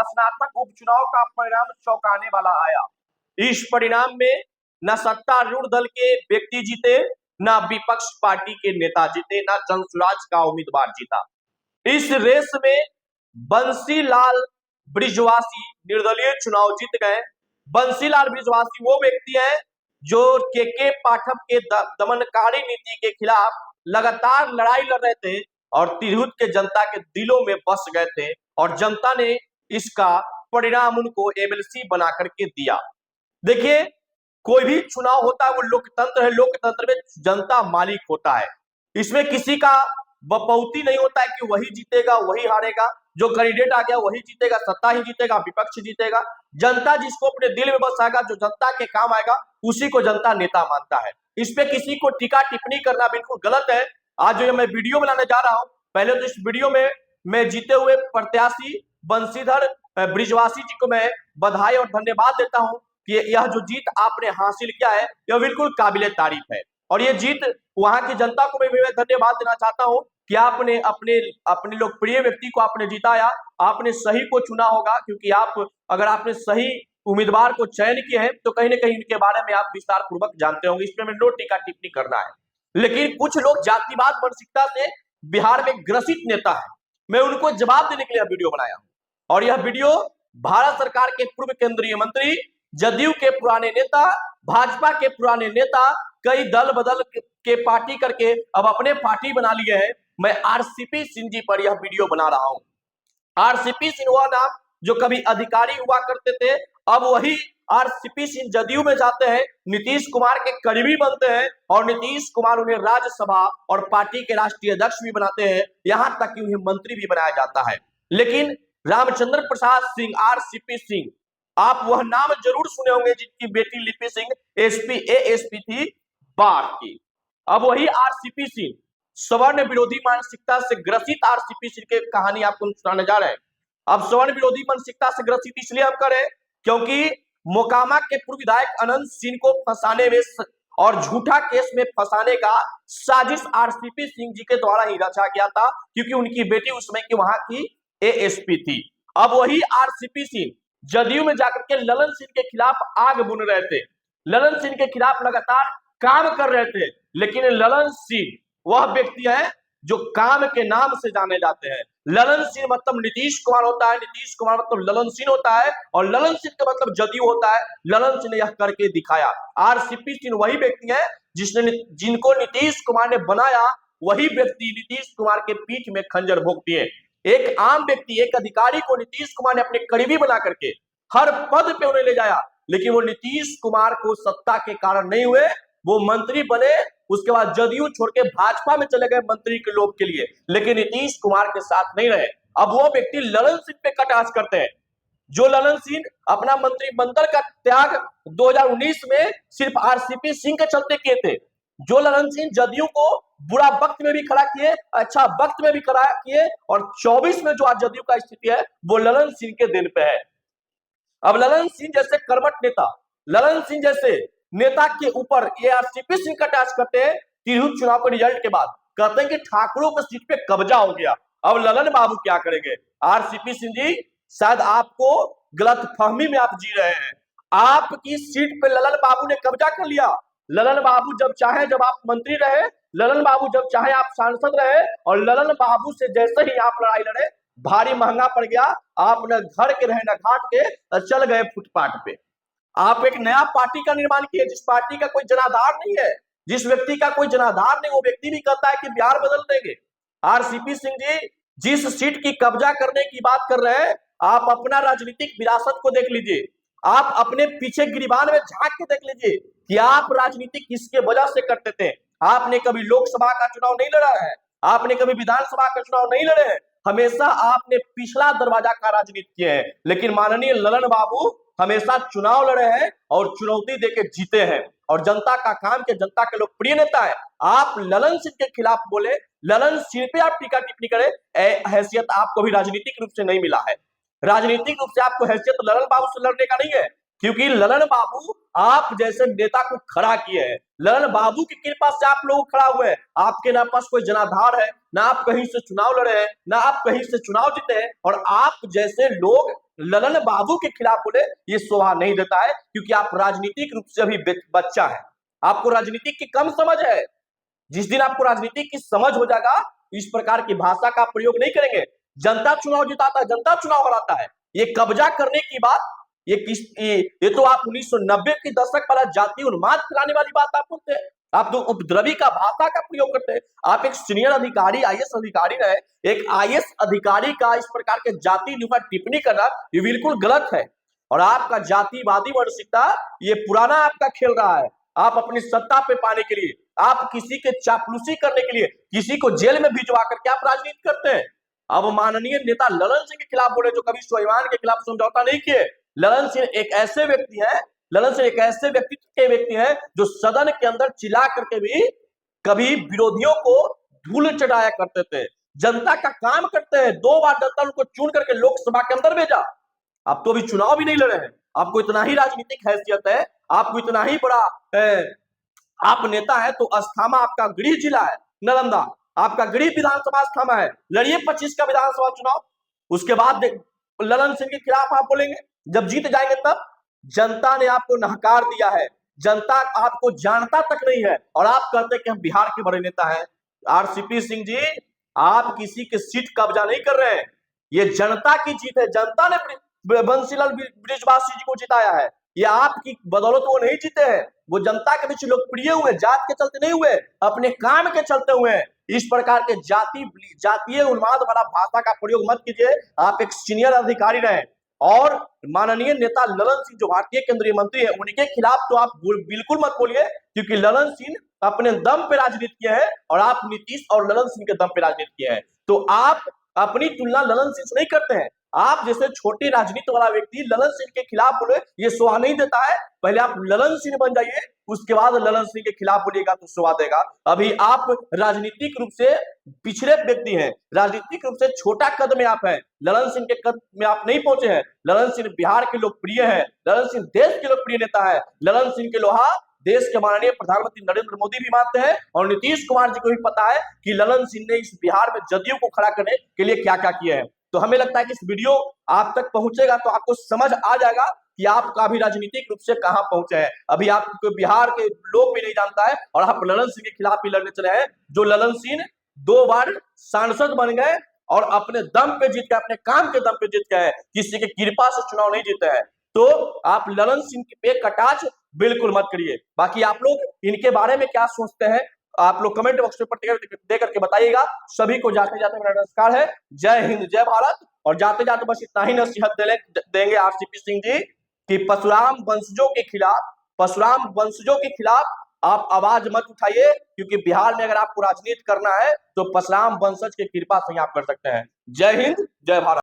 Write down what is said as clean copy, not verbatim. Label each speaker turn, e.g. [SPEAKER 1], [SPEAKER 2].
[SPEAKER 1] स्नातक उपचुनाव का परिणाम चौंकाने वाला आया। इस परिणाम में न सत्तारूढ़ दल के व्यक्ति जीते, न विपक्ष पार्टी के नेता जीते, न जनसुराज का उम्मीदवार जीता। इस रेस में बंसीलाल बृजवासी निर्दलीय चुनाव जीत गए। बंसीलाल बृजवासी वो व्यक्ति हैं जो के पाठक के दमनकारी नीति के खिलाफ लगातार लड़ाई लड़ रहे थे और तिरहुत के जनता के दिलों में बस गए थे और जनता ने इसका परिणाम उनको एमएलसी बना करके दिया। देखिए, कोई भी चुनाव होता है वो लोकतंत्र है, लोकतंत्र में जनता मालिक होता है। इसमें किसी का बपौती नहीं होता है कि वही जीतेगा वही हारेगा, जो कैंडिडेट आ गया वही जीतेगा, सत्ता ही जीतेगा, विपक्ष जीतेगा। जनता जिसको अपने दिल में बसाएगा, जो जनता के काम आएगा, उसी को जनता नेता मानता है। इस पे किसी को टीका टिप्पणी करना बिल्कुल गलत है। आज जो मैं वीडियो बनाने जा रहा हूं, पहले तो इस वीडियो में मैं जीते हुए प्रत्याशी बंसीधर बृजवासी जी को मैं बधाई और धन्यवाद देता हूं कि यह जो जीत आपने हासिल किया है यह बिल्कुल काबिले तारीफ है। और ये जीत वहां की जनता को मैं धन्यवाद देना चाहता हूं कि आपने अपने लोकप्रिय व्यक्ति को आपने जिताया, आपने सही को चुना होगा, क्योंकि अगर आपने सही उम्मीदवार को चयन किए हैं तो कहीं ना कहीं इनके बारे में आप विस्तार पूर्वक जानते होंगे। इसमें मैं नो टीका टिप्पणी करना है, लेकिन कुछ लोग जातिवाद मानसिकता से बिहार में ग्रसित नेता है, मैं उनको जवाब देने के लिए वीडियो बनाया हूं। और यह वीडियो भारत सरकार के पूर्व केंद्रीय मंत्री, जदयू के पुराने नेता, भाजपा के पुराने नेता, कई दल बदल के पार्टी करके अब अपने पार्टी बना लिए हैं। मैं आरसीपी सिंह जी पर यह वीडियो बना रहा हूं। आरसीपी सिंह वह नाम जो कभी अधिकारी हुआ करते थे, अब वही आरसीपी सिंह जदयू में जाते हैं, नीतीश कुमार के करीबी बनते हैं और नीतीश कुमार उन्हें राज्यसभा और पार्टी के राष्ट्रीय अध्यक्ष भी बनाते हैं, यहां तक कि उन्हें मंत्री भी बनाया जाता है। लेकिन रामचंद्र प्रसाद सिंह, आरसीपी सिंह, आप वह नाम जरूर सुने होंगे जिनकी बेटी लिपि सिंह एएसपी थी बाढ़ की। अब वही आरसीपी सिंह सवर्ण विरोधी मानसिकता से ग्रसित आरसीपी सिंह की कहानी आपको सुनाने जा रहे हैं। अब सवर्ण विरोधी मानसिकता से ग्रसित इसलिए हम करें क्योंकि मोकामा के पूर्व विधायक अनंत सिंह को फंसाने में और झूठा केस में फंसाने का साजिश आरसीपी सिंह जी के द्वारा ही रचा गया था, क्योंकि उनकी बेटी उस समय की वहां की एएसपी थी। अब वही आरसीपी सिंह जदयू में जाकर के ललन सिंह के खिलाफ आग बुन रहे थे, ललन सिंह के खिलाफ लगातार काम कर रहे थे। लेकिन ललन सिंह वह व्यक्ति है जो काम के नाम से जाने जाते हैं। ललन सिंह मतलब नीतीश कुमार होता है, नीतीश कुमार मतलब ललन सिंह होता है, और ललन सिंह का मतलब जदयू होता है। ललन सिंह ने यह करके दिखाया। आरसीपी सिंह वही व्यक्ति है जिनको नीतीश कुमार ने बनाया, वही व्यक्ति नीतीश कुमार के पीठ में खंजर भोंक दिए। एक आम व्यक्ति, एक अधिकारी को नीतीश कुमार ने अपने करीबी बना करके हर पद पे उन्हें ले जाया, लेकिन वो नीतीश कुमार को सत्ता के कारण नहीं हुए, वो मंत्री बने, उसके बाद जदयू छोड़ के भाजपा में चले गए मंत्री के लोभ के लिए, लेकिन नीतीश कुमार के साथ नहीं रहे। अब वो व्यक्ति ललन सिंह पे कटाक्ष करते हैं, जो ललन सिंह अपना मंत्रिमंडल का त्याग 2019 में सिर्फ आरसीपी सिंह के चलते किए थे, जो ललन सिंह जदयू को बुरा वक्त में भी खड़ा किए, अच्छा वक्त में भी खड़ा किए, और 24 में जो आज जदयू का स्थिति है वो ललन सिंह के दिन पे है। अब ललन सिंह जैसे कर्मठ नेता, ललन सिंह जैसे नेता के ऊपर ये आरसीपी सिंह का अटैच करते हैं। तिरहुत चुनाव के रिजल्ट के बाद कहते हैं कि ठाकुरों की सीट पे कब्जा हो गया। अब ललन बाबू क्या करेंगे? आरसीपी सिंह जी, शायद आपको गलत फहमी में आप जी रहे हैं। आपकी सीट पे ललन बाबू ने कब्जा कर लिया। ललन बाबू जब चाहे जब आप मंत्री रहे, ललन बाबू जब चाहे आप सांसद रहे, और ललन बाबू से जैसे ही आप लड़ाई लड़े भारी महंगा पड़ गया। आप न घर के रहे न घाट के, चल गए फुटपाथ पे। आप एक नया पार्टी का निर्माण किए जिस पार्टी का कोई जनाधार नहीं है, जिस व्यक्ति का कोई जनाधार नहीं, वो व्यक्ति भी कहता है कि बिहार बदल देंगे। आरसीपी सिंह जी, जिस सीट की कब्जा करने की बात कर रहे हैं, आप अपना राजनीतिक विरासत को देख लीजिए, आप अपने पीछे गिरिबान में झांक के देख लीजिए कि आप राजनीति किसके वजह से करते थे। आपने कभी लोकसभा का चुनाव नहीं लड़ा है, आपने कभी विधानसभा का चुनाव नहीं लड़े हैं, हमेशा आपने पिछला दरवाजा का राजनीति किया है। लेकिन माननीय ललन बाबू हमेशा चुनाव लड़े हैं और चुनौती देके जीते हैं, और जनता का काम के, जनता के लोकप्रिय नेता है। आप ललन सिंह के खिलाफ बोले, ललन सिंह पे आप टीका टिप्पणी करें, हैसियत आपको भी राजनीतिक रूप से नहीं मिला है। राजनीतिक रूप से आपको हैसियत ललन बाबू से लड़ने का नहीं है, क्योंकि ललन बाबू आप जैसे नेता को खड़ा किए हैं। ललन बाबू की कृपा से आप लोग खड़ा हुए हैं। आपके ना पास कोई जनाधार है, ना आप कहीं से चुनाव लड़े हैं, ना आप कहीं से चुनाव जीते हैं, और आप जैसे लोग ललन बाबू के खिलाफ बोले, ये शोभा नहीं देता है, क्योंकि आप राजनीतिक रूप से अभी बच्चा है, आपको राजनीति की कम समझ है। जिस दिन आपको राजनीति की समझ हो जाएगा, इस प्रकार की भाषा का प्रयोग नहीं करेंगे। जनता चुनाव जिताता है, जनता चुनाव हराता है। ये कब्जा करने की बात, ये तो आप 1990 के दशक वाला जातीय उन्माद फैलाने वाली बात आप बोलते हैं। आप तो उपद्रवी का भाषा का प्रयोग करते हैं। आप एक सीनियर अधिकारी, आईएएस अधिकारी रहे, एक आईएएस अधिकारी का इस प्रकार के जाति नियुक्त टिप्पणी करना ये बिल्कुल गलत है। और आपका जातिवादी मानसिकता ये पुराना आपका खेल रहा है। आप अपनी सत्ता पे पाने के लिए, आप किसी के चापलूसी करने के लिए, किसी को जेल में भिजवा करके आप राजनीति करते हैं। अब माननीय नेता ललन सिंह के खिलाफ बोले, जो कभी स्वाभिमान के खिलाफ समझौता नहीं किए। ललन सिंह एक ऐसे व्यक्ति हैं, ललन सिंह एक ऐसे व्यक्ति हैं जो सदन के अंदर चिल्ला करके भी कभी विरोधियों को धूल चढ़ाया करते थे। जनता का काम करते हैं। 2 बार जनता उनको चुन करके लोकसभा के अंदर भेजा। अब तो अभी चुनाव भी नहीं लड़े हैं। आपको इतना ही राजनीतिक हैसियत है, आपको इतना ही बड़ा आप नेता है, तो अस्थामा आपका गृह जिला है, नालंदा आपका गृह विधानसभा अस्थामा है। लड़िए 25 का विधानसभा चुनाव, उसके बाद ललन सिंह के खिलाफ आप बोलेंगे। जब जीत जाएंगे तब जनता ने आपको नहकार दिया है, जनता आपको जानता तक नहीं है, और आप कहते हैं कि हम बिहार के बड़े नेता हैं। आरसीपी सिंह जी, आप किसी के सीट कब्जा नहीं कर रहे हैं, ये जनता की जीत है। जनता ने बंसीलाल ब्रिजवासी जी को जिताया है। ये आपकी बदौलत वो नहीं जीते हैं, वो जनता के बीच लोकप्रिय हुए, जात के चलते नहीं हुए, अपने काम के चलते हुए। इस प्रकार के जातीय उन्माद वाला भाषा का प्रयोग मत कीजिए। आप एक सीनियर अधिकारी रहे, और माननीय नेता ललन सिंह जो भारतीय केंद्रीय मंत्री है, उनके खिलाफ तो आप बिल्कुल मत बोलिए, क्योंकि ललन सिंह अपने दम पे राजनीति किए हैं, और आप नीतीश और ललन सिंह के दम पे राजनीति किए हैं। तो आप अपनी तुलना ललन सिंह से नहीं करते हैं। आप जैसे छोटे राजनीति वाला व्यक्ति ललन सिंह के खिलाफ बोले, ये शोभा नहीं देता है। पहले आप ललन सिंह बन जाइए, उसके बाद ललन सिंह के खिलाफ बोलिएगा तो शोभा देगा। अभी आप राजनीतिक रूप से पिछड़े व्यक्ति हैं, राजनीतिक रूप से छोटा कद में आप हैं। ललन सिंह के कद में आप नहीं पहुंचे हैं। ललन सिंह बिहार के लोकप्रिय हैं, ललन सिंह देश के लोकप्रिय नेता है। ललन सिंह के लोहा देश के माननीय प्रधानमंत्री नरेंद्र मोदी भी मानते हैं, और नीतीश कुमार जी को भी पता है कि ललन सिंह ने इस बिहार में जदयू को खड़ा करने के लिए क्या क्या किया है। तो हमें लगता है कि इस वीडियो आप तक पहुंचेगा तो आपको समझ आ जाएगा कि आपका भी राजनीतिक रूप से कहां पहुंचे हैं। अभी आपको बिहार के लोग भी नहीं जानता है, और आप ललन सिंह के खिलाफ ही लड़ने चले हैं। जो ललन सिंह 2 बार सांसद बन गए और अपने दम पे जीत गए, अपने काम के दम पे जीत गए, किसी की कृपा से चुनाव नहीं जीते हैं। तो आप ललन सिंह पे कटाक्ष बिल्कुल मत करिए। बाकी आप लोग इनके बारे में क्या सोचते हैं, आप लोग कमेंट बॉक्स में दे करके बताइएगा। सभी को जाते जाते मेरा नमस्कार है। जय हिंद, जय भारत। और जाते जाते बस इतना ही नसीहत देंगे आरसीपी सिंह जी कि परशुराम वंशजों के खिलाफ आप आवाज मत उठाइए, क्योंकि बिहार में अगर आपको राजनीति करना है तो परशुराम वंशज की कृपा से आप कर सकते हैं। जय हिंद, जय भारत।